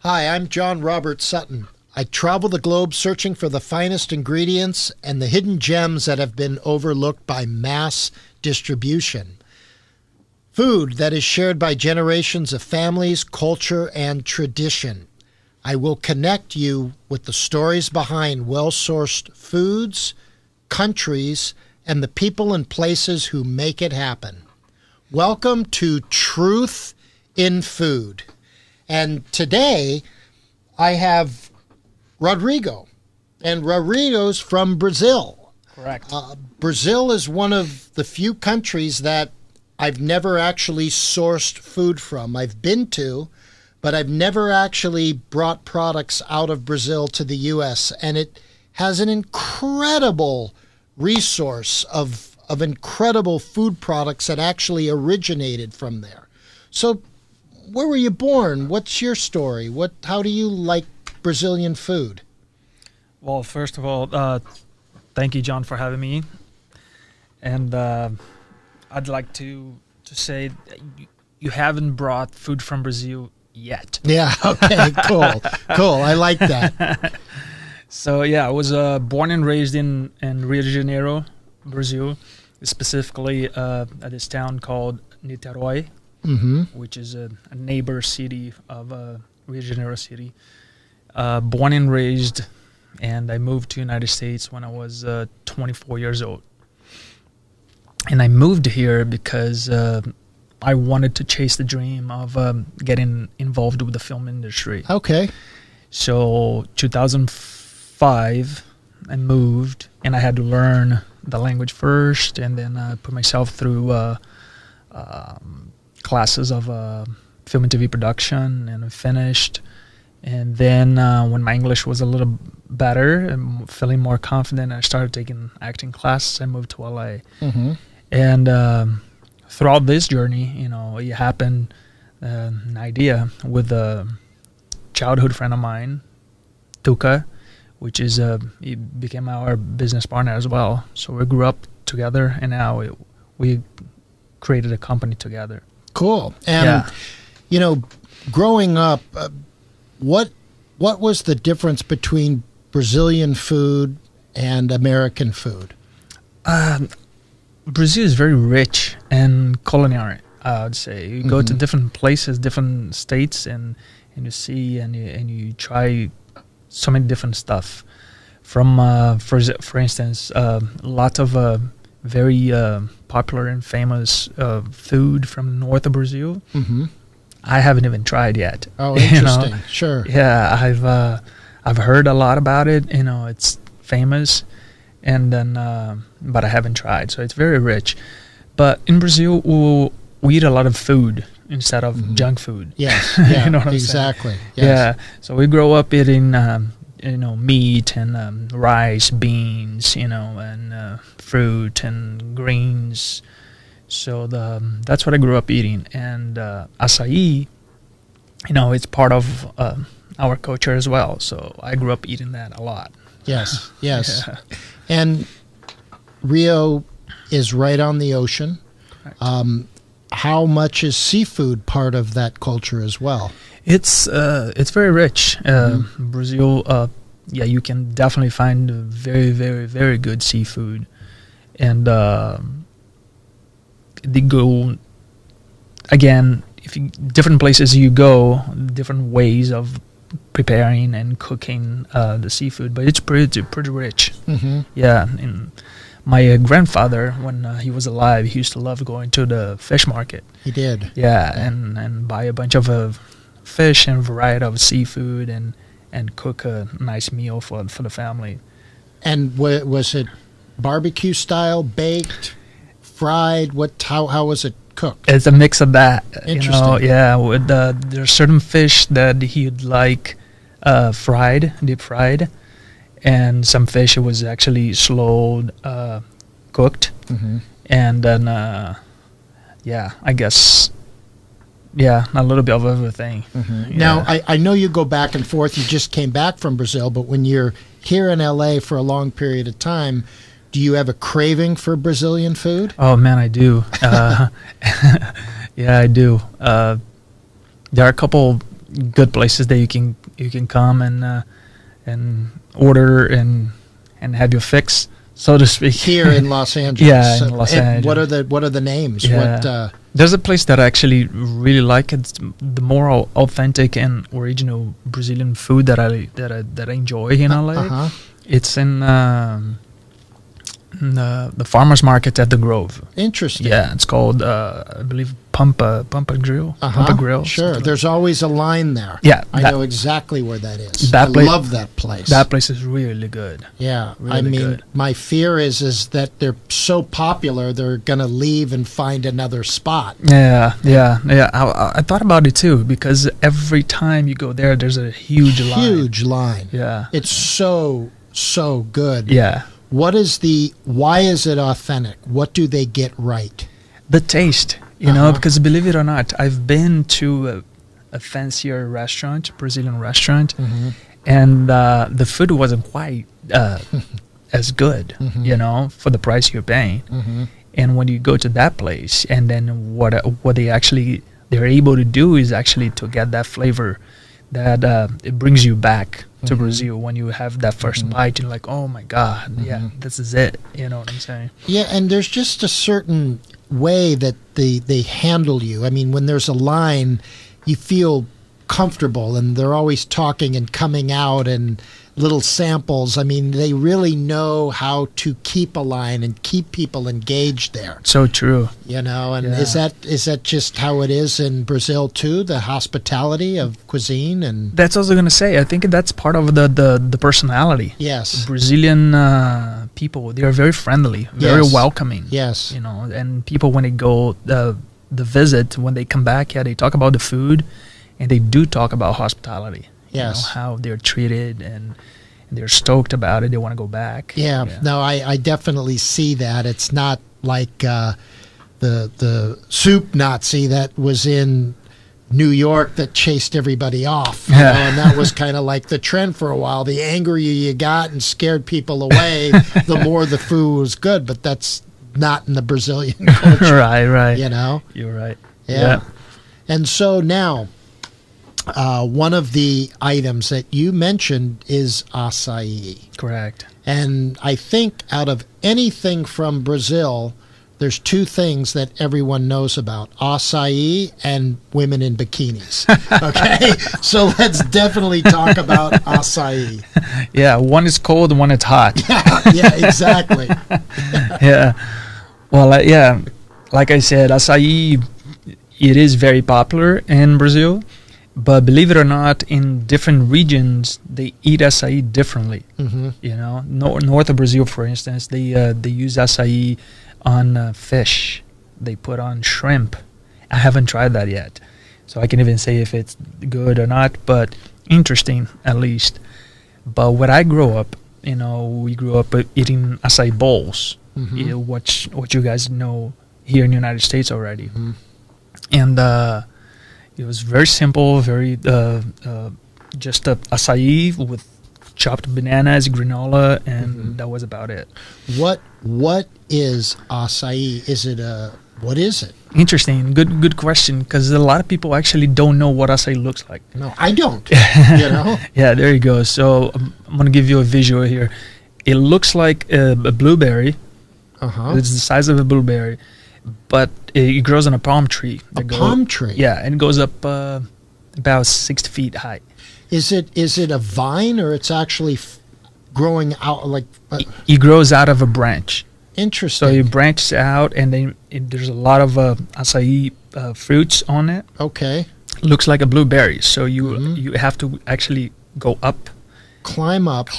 Hi, I'm John Robert Sutton. I travel the globe searching for the finest ingredients and the hidden gems that have been overlooked by mass distribution. Food that is shared by generations of families, culture, and tradition. I will connect you with the stories behind well-sourced foods, countries, and the people and places who make it happen. Welcome to Truth in Food. And today I have Rodrigo, and Rodrigo's from Brazil. Correct. Brazil is one of the few countries that I've never actually sourced food from. I've been to, but I've never actually brought products out of Brazil to the U.S., and it has an incredible resource of incredible food products that actually originated from there. So where were you born? What's your story? How do you like Brazilian food? Well, first of all, thank you, John, for having me. And I'd like to say that you haven't brought food from Brazil yet. Yeah, okay, cool. Cool, I like that. So, yeah, I was born and raised in Rio de Janeiro, Brazil, specifically at this town called Niterói, which is a neighbor city of Rio de Janeiro city. Born and raised, and I moved to the United States when I was 24 years old. And I moved here because I wanted to chase the dream of getting involved with the film industry. Okay. So 2005, I moved, and I had to learn the language first, and then put myself through classes of film and TV production, and I finished. And then when my English was a little better and feeling more confident, I started taking acting classes. I moved to LA. And throughout this journey, it happened, an idea with a childhood friend of mine, Tuca, which is he became our business partner as well. So we grew up together, and now we created a company together. Cool. And, growing up, what was the difference between Brazilian food and American food? Brazil is very rich and culinary, I would say. You go to different places, different states, and you see and you try so many different stuff. From, for instance, a lot of very popular and famous food from north of Brazil. I haven't even tried yet. Oh, interesting. Sure. Yeah, I've heard a lot about it. It's famous, and then but I haven't tried. So it's very rich. But in Brazil, we eat a lot of food instead of junk food. Yes. Yeah. You know what I'm exactly. saying? Yes. Yeah. So we grow up eating meat and rice, beans, and fruit and greens. So that's what I grew up eating. And acai, it's part of our culture as well. So I grew up eating that a lot. Yes, yes. Yeah. And Rio is right on the ocean. Correct. How much is seafood part of that culture as well? It's very rich. Brazil, you can definitely find very, very, very good seafood. And they go, again, different places you go, different ways of preparing and cooking the seafood, but it's pretty rich. Yeah, and my grandfather, when he was alive, he used to love going to the fish market. He did. Yeah, and buy a bunch of fish and variety of seafood and cook a nice meal for the family. And was it barbecue style, baked, fried? How was it cooked? It's a mix of that. Interesting. With there's certain fish that he'd like fried, deep fried, and some fish it was actually slow cooked, and then I guess a little bit of everything. Now I know you go back and forth. You just came back from Brazil, but when you're here in LA for a long period of time, do you have a craving for Brazilian food? Oh man, I do. Yeah, I do. There are a couple good places that you can come and order and have your fix, so to speak. Here in Los Angeles. Yeah, in Los Angeles. What are the names? Yeah. There's a place that I actually really like. It's the more authentic and original Brazilian food that I enjoy in LA. It's in the farmers market at the Grove. Interesting. Yeah, it's called I believe Pampa Grill. Pampa Grill. Sure. There's always a line there. Yeah, I know exactly where that is. I love that place. That place is really good. Yeah, really I mean, good. my fear is that they're so popular they're gonna leave and find another spot. Yeah. I thought about it too, because every time you go there, there's a huge line. Huge line. Yeah. It's so good. Yeah. Why is it authentic? What do they get right? The taste, you know, because believe it or not, I've been to a fancier restaurant, Brazilian restaurant, and the food wasn't quite as good, you know, for the price you're paying. And when you go to that place, and then what they're able to do is actually to get that flavor that it brings you back to Brazil. When you have that first bite, you're like, oh my God, yeah, this is it. You know what I'm saying? Yeah, and there's just a certain way that they handle you. I mean, when there's a line, you feel comfortable, and they're always talking and coming out and little samples. I mean, they really know how to keep a line and keep people engaged there. So true. You know, and is that just how it is in Brazil too? The hospitality of cuisine, and that's what I was going to say. I think that's part of the personality. Yes, Brazilian people, they are very friendly, very welcoming. Yes, you know, and people when they go the visit, when they come back, they talk about the food, and they do talk about hospitality. Yes, you know, how they're treated, and they're stoked about it. They want to go back. Yeah. No, I definitely see that. It's not like the soup Nazi that was in New York that chased everybody off. You know, and that was kind of like the trend for a while. The angrier you got and scared people away, the more the food was good. But that's not in the Brazilian culture. Right. You know? You're right. Yeah. And so now, one of the items that you mentioned is acai. Correct. And I think out of anything from Brazil, there's two things that everyone knows about: acai and women in bikinis. Okay? So let's definitely talk about acai. Yeah, one is cold, one is hot. Yeah, exactly. Yeah. Well, like I said, acai, it is very popular in Brazil. But believe it or not, in different regions, they eat acai differently. You know, north of Brazil, for instance, they use acai on fish. They put on shrimp. I haven't tried that yet, so I can't even say if it's good or not. But interesting, at least. But when I grew up, you know, we grew up eating acai bowls. You know, what you guys know here in the United States already, and. It was very simple, very just a acai with chopped bananas, granola, and that was about it. What is acai? What is it? Interesting, good question, because a lot of people actually don't know what acai looks like. No, I don't. You know? Yeah, there you go. So I'm gonna give you a visual here. It looks like a blueberry. It's the size of a blueberry. But it grows on a palm tree. Palm tree? Yeah, and it goes up about 6 feet high. Is it a vine, or it's actually growing out like... It grows out of a branch. Interesting. So it branches out, and then there's a lot of acai fruits on it. Okay. Looks like a blueberry. So you have to actually go up. Climb up.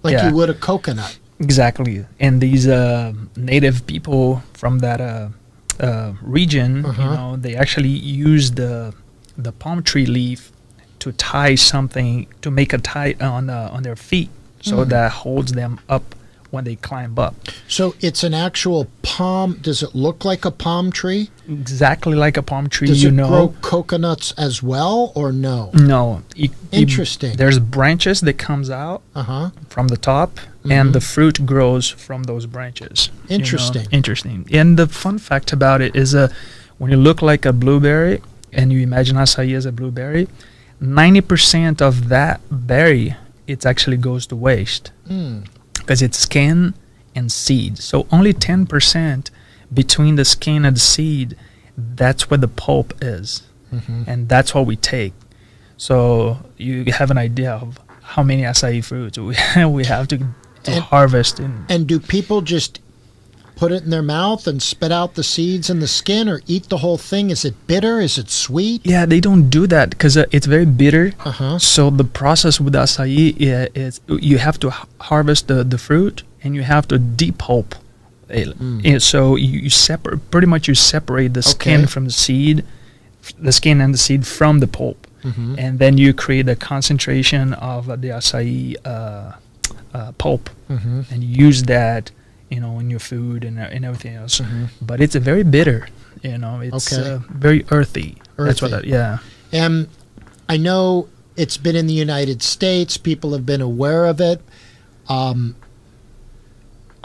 Like you would a coconut. Exactly. And these native people from that region, you know, they actually use the palm tree leaf to tie something, to make a tie on their feet, so that holds them up when they climb up. So it's an actual palm. Does it look like a palm tree? Exactly like a palm tree. Does it grow coconuts as well, or no? No. Interesting. There's branches that comes out from the top, and the fruit grows from those branches. Interesting. You know? Interesting. And the fun fact about it is when you look like a blueberry and you imagine acai as a blueberry, 90% of that berry, it actually goes to waste because it's skin and seed. So only 10% between the skin and the seed, that's where the pulp is. And that's what we take. So you have an idea of how many acai fruits we have to harvest. And do people just put it in their mouth and spit out the seeds and the skin, or eat the whole thing? Is it bitter? Is it sweet? Yeah, they don't do that because it's very bitter. So the process with acai is you have to harvest the fruit and you have to depulp it. So you separate, pretty much you separate the skin from the seed, the skin and the seed from the pulp. And then you create a concentration of the acai pulp and use that, you know, in your food and everything else. But it's a very bitter, you know, it's very earthy. That's what And I know it's been in the United States. People have been aware of it. I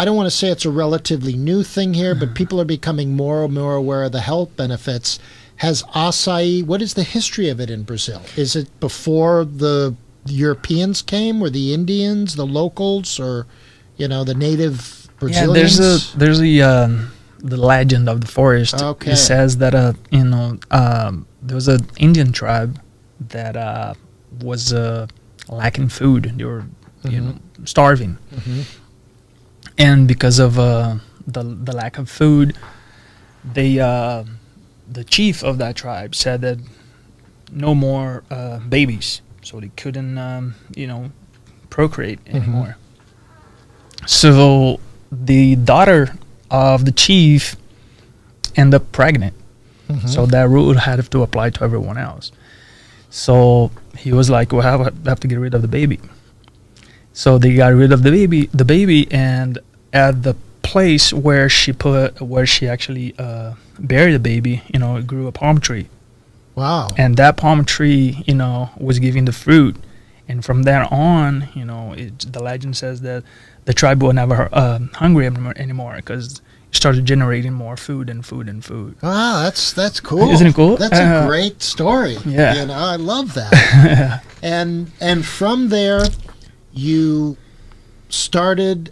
don't want to say it's a relatively new thing here, but people are becoming more and more aware of the health benefits. Has acai, what is the history of it in Brazil? Is it before the Europeans came, or the Indians, the locals, or, you know, the native Brazilians? Yeah, there's the legend of the forest. It says that you know, there was an Indian tribe that was lacking food. They were you know, starving, and because of the lack of food, they the chief of that tribe said that no more babies, so they couldn't you know, procreate anymore. So the daughter of the chief ended up pregnant. So that rule had to apply to everyone else. So he was like, well, I have to get rid of the baby. So they got rid of the baby, and at the place where she actually buried the baby, you know, it grew a palm tree. Wow. And that palm tree, you know, was giving the fruit. And from there on, you know, the legend says that the tribe was never hungry anymore because it started generating more food and food and food. Wow, that's cool. Isn't it cool? That's a great story. Yeah. You know, I love that. And from there, you started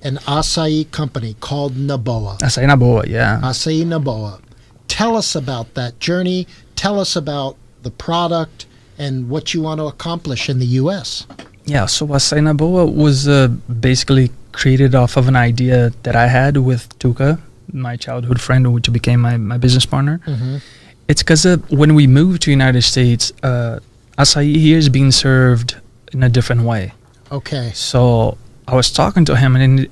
an acai company called NaBoah. Acai NaBoah, yeah. Acai NaBoah. Tell us about that journey. Tell us about the product and what you want to accomplish in the U.S. Yeah, so Acai NaBoah was basically created off of an idea that I had with Tuca, my childhood friend, which became my business partner. It's because when we moved to the United States, acai here is being served in a different way. Okay. So I was talking to him, and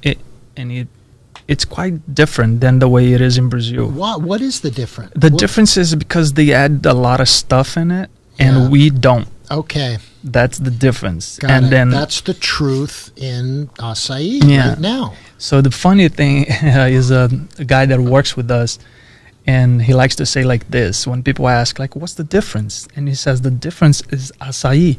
it's quite different than the way it is in Brazil. What is the difference? The difference is because they add a lot of stuff in it, and we don't. Okay. That's the difference. Got it. Then that's the truth in acai right now. So the funny thing is a guy that works with us, and he likes to say like this when people ask, like, what's the difference? And he says the difference is acai.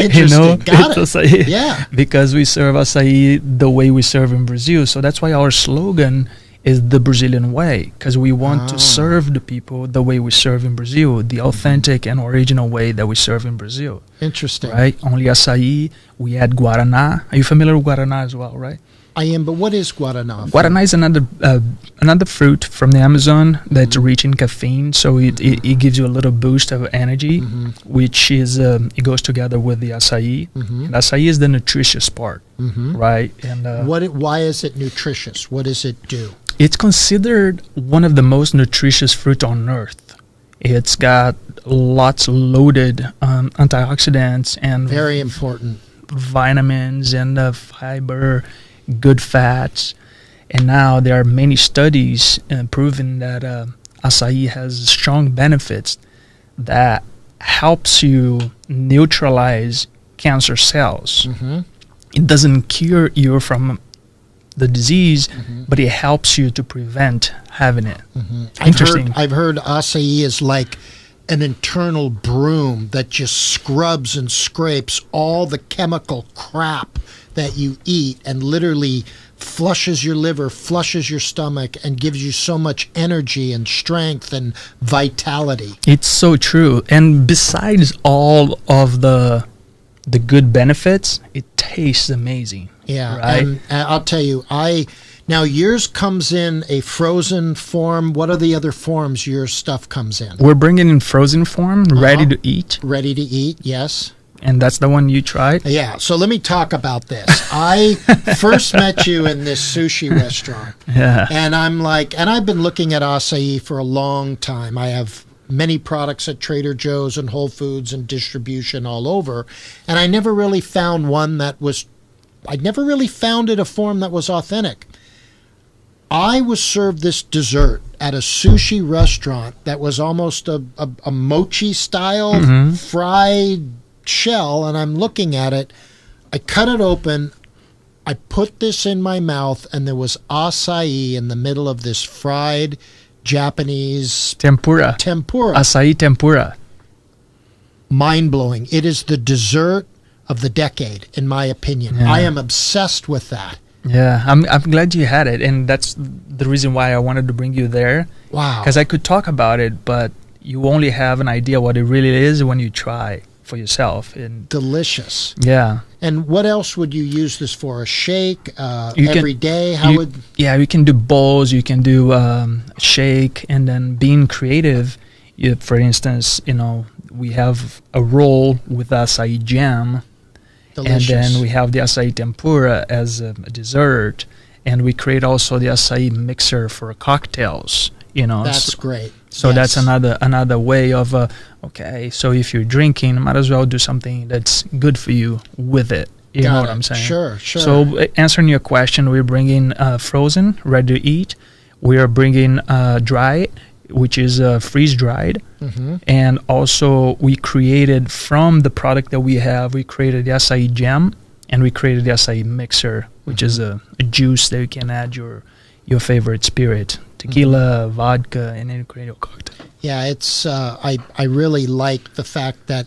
Interesting. You know, Got it's it. acai. Yeah. Because we serve acai the way we serve in Brazil. So that's why our slogan is the Brazilian way, because we want to serve the people the way we serve in Brazil, the authentic and original way that we serve in Brazil. Interesting. Right? Only acai. We add guaraná. Are you familiar with guaraná as well, right? I am, but what is guaraná? Guaraná is another fruit from the Amazon that's rich in caffeine, so it gives you a little boost of energy, which is it goes together with the acai. And acai is the nutritious part, right? And why is it nutritious? What does it do? It's considered one of the most nutritious fruit on earth. It's got lots loaded antioxidants and very important vitamins and fiber, good fats, and now there are many studies proving that acai has strong benefits that helps you neutralize cancer cells. It doesn't cure you from the disease, but it helps you to prevent having it. Interesting. I've heard acai is like an internal broom that just scrubs and scrapes all the chemical crap that you eat and literally flushes your liver, flushes your stomach, and gives you so much energy and strength and vitality. It's so true. And besides all of the good benefits, it tastes amazing. Yeah, right? and I'll tell you, now yours comes in a frozen form. What are the other forms your stuff comes in? We're bringing in frozen form, ready to eat. Ready to eat, yes. And that's the one you tried? Yeah, so let me talk about this. I first met you in this sushi restaurant. Yeah. And I'm like, and I've been looking at acai for a long time. I have many products at Trader Joe's and Whole Foods and distribution all over. And I never really found one that was, I never really found it a form that was authentic. I was served this dessert at a sushi restaurant that was almost a mochi style fried shell, and I'm looking at it. I cut it open. I put this in my mouth, and there was acai in the middle of this fried Japanese Tempura. Acai tempura. Mind-blowing. It is the dessert of the decade, in my opinion. Yeah. I am obsessed with that. Yeah, I'm glad you had it, and that's the reason why I wanted to bring you there. Wow. Because I could talk about it, but you only have an idea what it really is when you try for yourself. And delicious. Yeah. And what else would you use this for? A shake every day? Yeah, you can do bowls, you can do shake, and then being creative. For instance, we have a roll with acai jam. Delicious. And then we have the acai tempura as a dessert, and we create also the acai mixer for cocktails. That's great. So yes. That's another way of okay. So if you're drinking, might as well do something that's good for you with it. You know what I'm saying? Sure. So answering your question, we're bringing frozen, ready to eat. We are bringing dry, which is freeze dried. And also we created from the product that we have, we created the acai jam, and we created the acai mixer, which is a juice that you can add your favorite spirit, tequila, vodka, and then create a cocktail. Yeah, it's I really like the fact that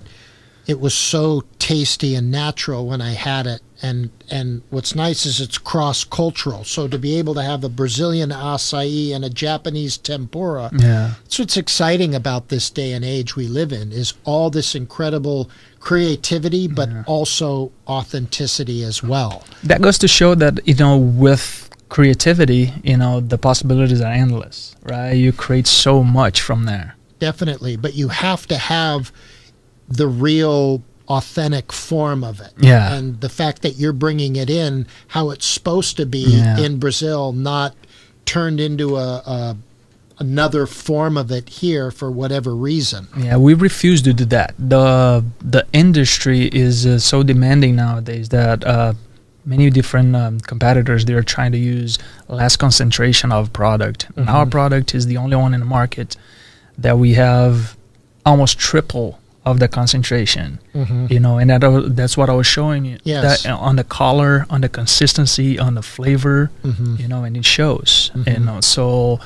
it was so tasty and natural when I had it. And what's nice is it's cross-cultural. So to be able to have a Brazilian acai and a Japanese tempura, that's what's exciting about this day and age we live in, is all this incredible creativity, but also authenticity as well. That goes to show that, with creativity, the possibilities are endless, right? You create so much from there. Definitely, but you have to have the real authentic form of it. Yeah. And the fact that you're bringing it in how it's supposed to be in Brazil, not turned into another form of it here for whatever reason. Yeah, we refuse to do that. The industry is so demanding nowadays that many different competitors, they're trying to use less concentration of product. And our product is the only one in the market that we have almost triple of the concentration, and that's what I was showing you. Yes. That on the color, on the consistency, on the flavor, and it shows. So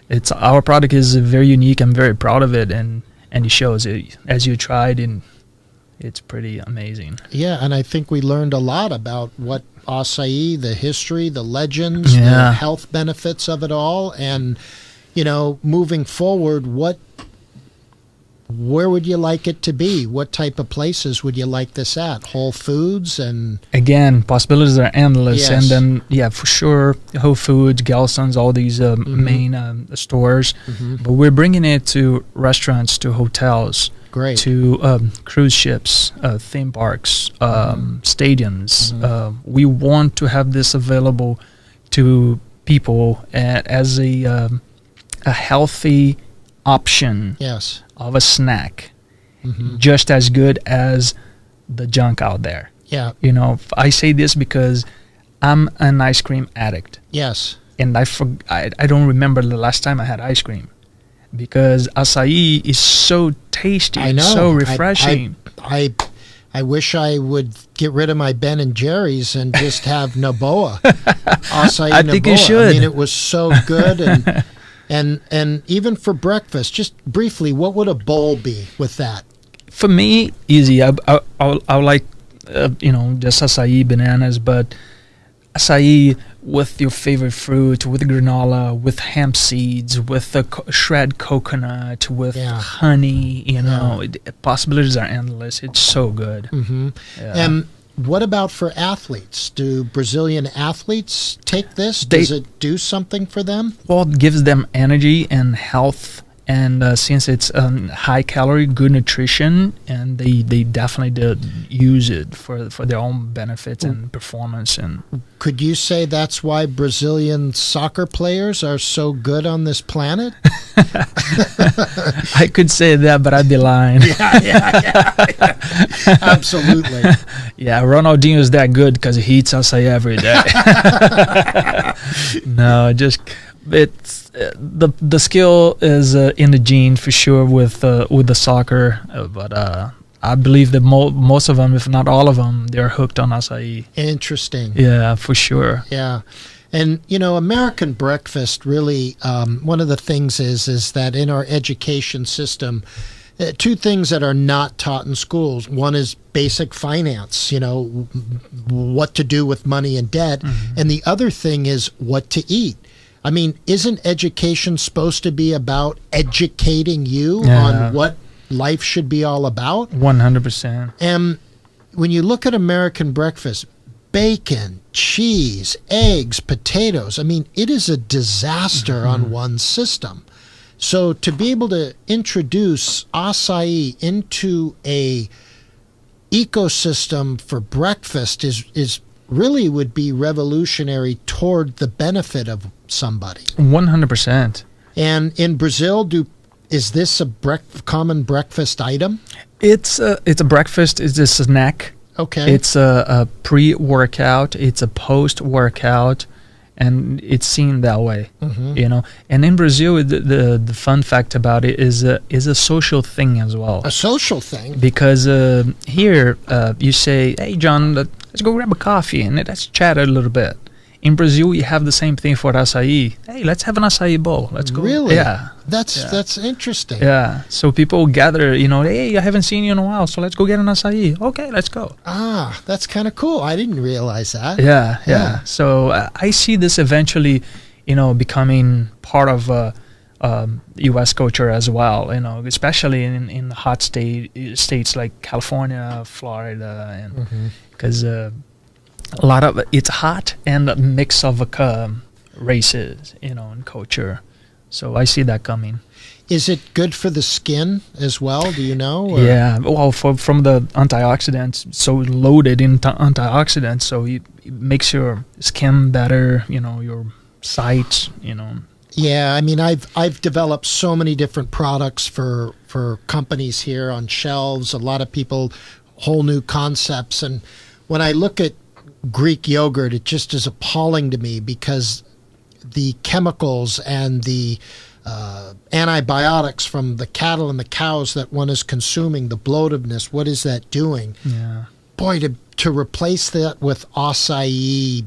it's our product is very unique. I'm very proud of it, and it shows it as you tried, and it's pretty amazing. Yeah, and I think we learned a lot about what acai, the history, the legends, the health benefits of it all, and moving forward, where would you like it to be? What type of places would you like this at? Whole Foods and... Again, possibilities are endless. Yes. And then, for sure, Whole Foods, Gelson's, all these main stores. But we're bringing it to restaurants, to hotels, Great. to cruise ships, theme parks, stadiums. We want to have this available to people as a healthy option. Yes. Of a snack, just as good as the junk out there. Yeah. I say this because I'm an ice cream addict. Yes. And I don't remember the last time I had ice cream, because acai is so tasty. I know. So refreshing. I wish I would get rid of my Ben and Jerry's and just have NaBoah. Acai I think NaBoah. you should. I mean, it was so good. And even for breakfast, just briefly, what would a bowl be with that? For me, easy. I like, just acai, bananas, but acai with your favorite fruit, with granola, with hemp seeds, with the shred coconut, with honey. You know, possibilities are endless. It's so good. And what about for athletes? Do Brazilian athletes take this? Does it do something for them? Well, it gives them energy and health. And since it's high calorie, good nutrition, and they definitely use it for their own benefits and performance. And could you say that's why Brazilian soccer players are so good on this planet? I could say that, but I'd be lying. Yeah. Absolutely. Yeah, Ronaldinho is that good because he eats acai every day. No, just it's the skill is in the gene for sure with the soccer, but I believe that most of them, if not all of them, they're hooked on acai. Interesting. Yeah, for sure. Yeah. And, you know, American breakfast really, one of the things is that in our education system, two things that are not taught in schools. One is basic finance, you know, what to do with money and debt. And the other thing is what to eat. I mean, isn't education supposed to be about educating you on what life should be all about? 100%. And when you look at American breakfast, bacon, cheese, eggs, potatoes, I mean, it is a disaster on one system. So to be able to introduce acai into a ecosystem for breakfast is really would be revolutionary toward the benefit of somebody. 100%. And in Brazil, is this a common breakfast item? It's a breakfast. It's a snack. Okay. It's a pre-workout. It's a post-workout, and it's seen that way. You know. And in Brazil, the fun fact about it is a social thing as well. A social thing. Because here you say, "Hey, John, let's go grab a coffee and let's chat a little bit." In Brazil, you have the same thing for acai. Hey, let's have an acai bowl. Let's go. Really? Yeah. That's interesting. Yeah. So people gather, you know, hey, I haven't seen you in a while, so let's go get an acai. Okay, let's go. Ah, that's kind of cool. I didn't realize that. Yeah. So I see this eventually, you know, becoming part of U.S. culture as well, you know, especially in the hot states like California, Florida, and because a lot of it's hot and a mix of races, you know, and culture. So I see that coming. Is it good for the skin as well? Do you know? Or? Yeah. Well, from the antioxidants, so loaded in antioxidants, so it makes your skin better. You know, your sight. You know. Yeah, I mean, I've developed so many different products for companies here on shelves. A lot of people, whole new concepts, and when I look at Greek yogurt, it just is appalling to me because the chemicals and the antibiotics from the cattle and the cows that one is consuming, the bloatedness, what is that doing? Yeah. Boy, to replace that with acai,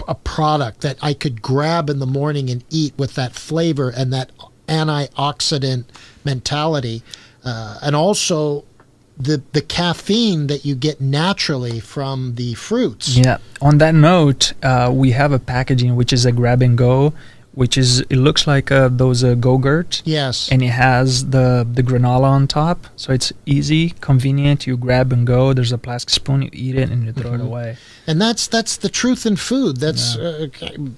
a product that I could grab in the morning and eat with that flavor and that antioxidant mentality, and also the caffeine that you get naturally from the fruits. Yeah. On that note, we have a packaging which is a grab and go, it looks like those Go-Gurt. Yes. And it has the granola on top, so it's easy, convenient. You grab and go. There's a plastic spoon. You eat it and you throw it away. And that's the truth in food. That's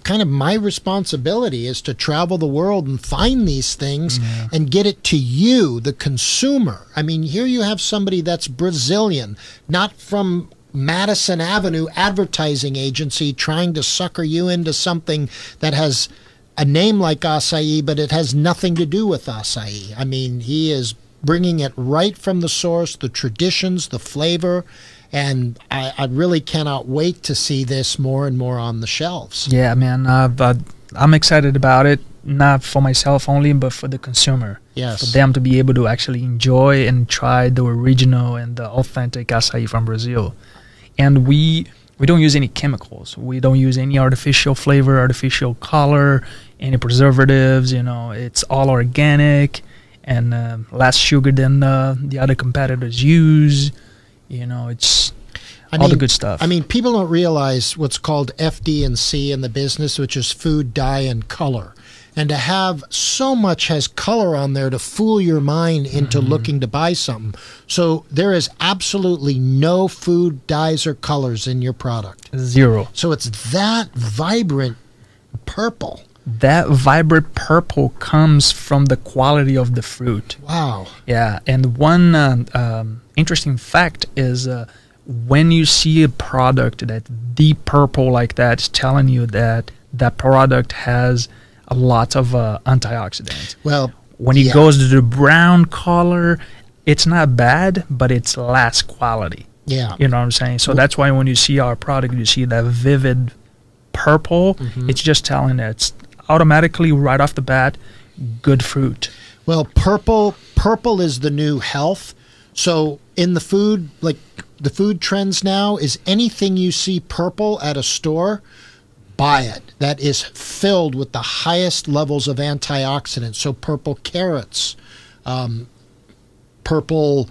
kind of my responsibility is to travel the world and find these things and get it to you, the consumer. I mean, here you have somebody that's Brazilian, not from Madison Avenue advertising agency trying to sucker you into something that has a name like acai, but it has nothing to do with acai. I mean, he is bringing it right from the source, the traditions, the flavor, and I really cannot wait to see this more and more on the shelves. Yeah, man, but I'm excited about it, not for myself only, but for the consumer. Yes. For them to be able to actually enjoy and try the original and the authentic acai from Brazil. And we don't use any chemicals. We don't use any artificial flavor, artificial color, any preservatives. You know, it's all organic and less sugar than the other competitors use. You know, it's all the good stuff. I mean, people don't realize what's called FD&C in the business, which is food, dye, and color. And to have so much has color on there to fool your mind into looking to buy something. So there is absolutely no food, dyes, or colors in your product. Zero. So it's that vibrant purple. That vibrant purple comes from the quality of the fruit. Wow. Yeah, and one interesting fact is when you see a product that's deep purple like that, it's telling you that that product has a lot of antioxidants. Well, when it goes to the brown color, it's not bad, but it's less quality. Yeah. You know what I'm saying? So that's why when you see our product, you see that vivid purple. It's just telling that it's automatically right off the bat good fruit. Well, purple is the new health. So in the food, like the food trends now is anything you see purple at a store, buy it. That is filled with the highest levels of antioxidants. So purple carrots, purple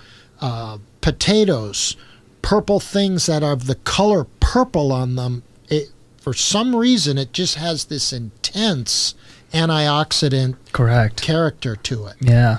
potatoes, purple things that have the color purple on them. For some reason, it just has this intense antioxidant character to it. Yeah.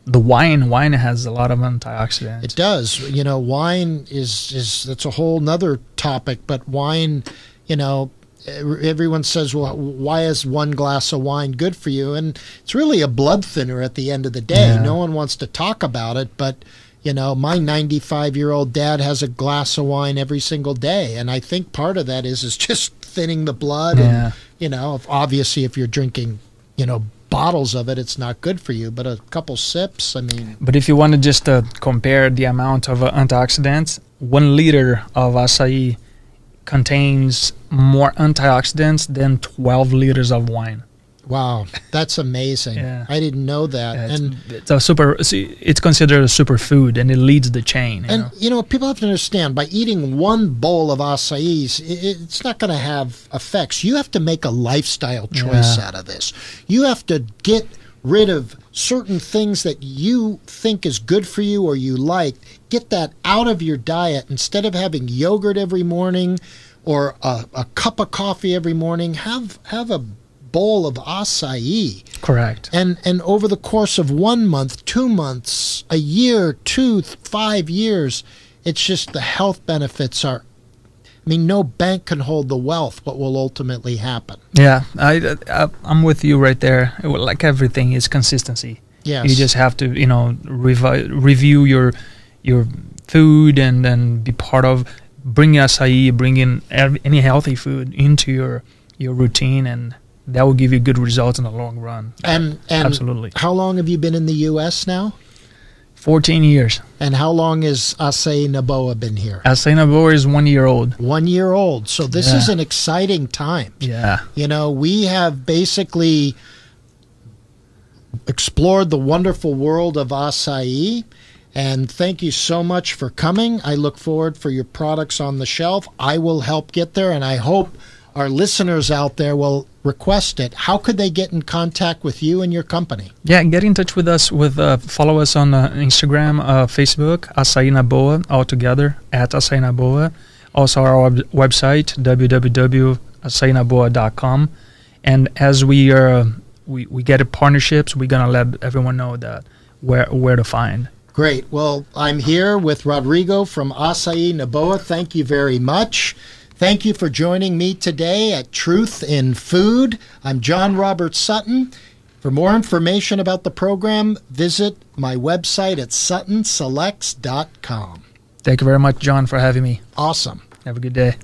The wine has a lot of antioxidants. It does. You know, wine is that's a whole nother topic, but wine, you know, everyone says, well, why is one glass of wine good for you? And it's really a blood thinner at the end of the day. Yeah. No one wants to talk about it, but you know, my 95-year-old dad has a glass of wine every single day, and I think part of that is just thinning the blood. Yeah. And, you know, obviously if you're drinking, you know, bottles of it, it's not good for you, but a couple sips, I mean. But if you want to just compare the amount of antioxidants, 1 liter of acai contains more antioxidants than 12 liters of wine. Wow, that's amazing. Yeah. I didn't know that. Yeah, and it's considered a superfood, and it leads the chain. You know, people have to understand, by eating one bowl of acai, it's not going to have effects. You have to make a lifestyle choice out of this. You have to get rid of certain things that you think is good for you or you like. Get that out of your diet. Instead of having yogurt every morning or a cup of coffee every morning, have a bowl of acai. Correct. And over the course of 1 month, 2 months, a year, 2, 5 years, it's just the health benefits are, I mean, no bank can hold the wealth, what will ultimately happen. Yeah, I'm with you right there. Like everything is consistency. Yes. You just have to, you know, review your food and then be part of bringing acai, bringing any healthy food into your routine, and that will give you good results in the long run. And absolutely. How long have you been in the U.S. now? 14 years. And how long has Acai NaBoah been here? Acai NaBoah is 1 year old. 1 year old. So this is an exciting time. Yeah. You know, we have basically explored the wonderful world of acai. And thank you so much for coming. I look forward for your products on the shelf. I will help get there, and I hope our listeners out there will request it. How could they get in contact with you and your company? Yeah, get in touch with us. Follow us on Instagram, Facebook, Acai NaBoah, all together, at Acai NaBoah. Also our website, www.acainaboah.com. And as we get partnerships, we're going to let everyone know that where to find. Great. Well, I'm here with Rodrigo from Acai NaBoah. Thank you very much. Thank you for joining me today at Truth in Food. I'm John Robert Sutton. For more information about the program, visit my website at suttonselects.com. Thank you very much, John, for having me. Awesome. Have a good day.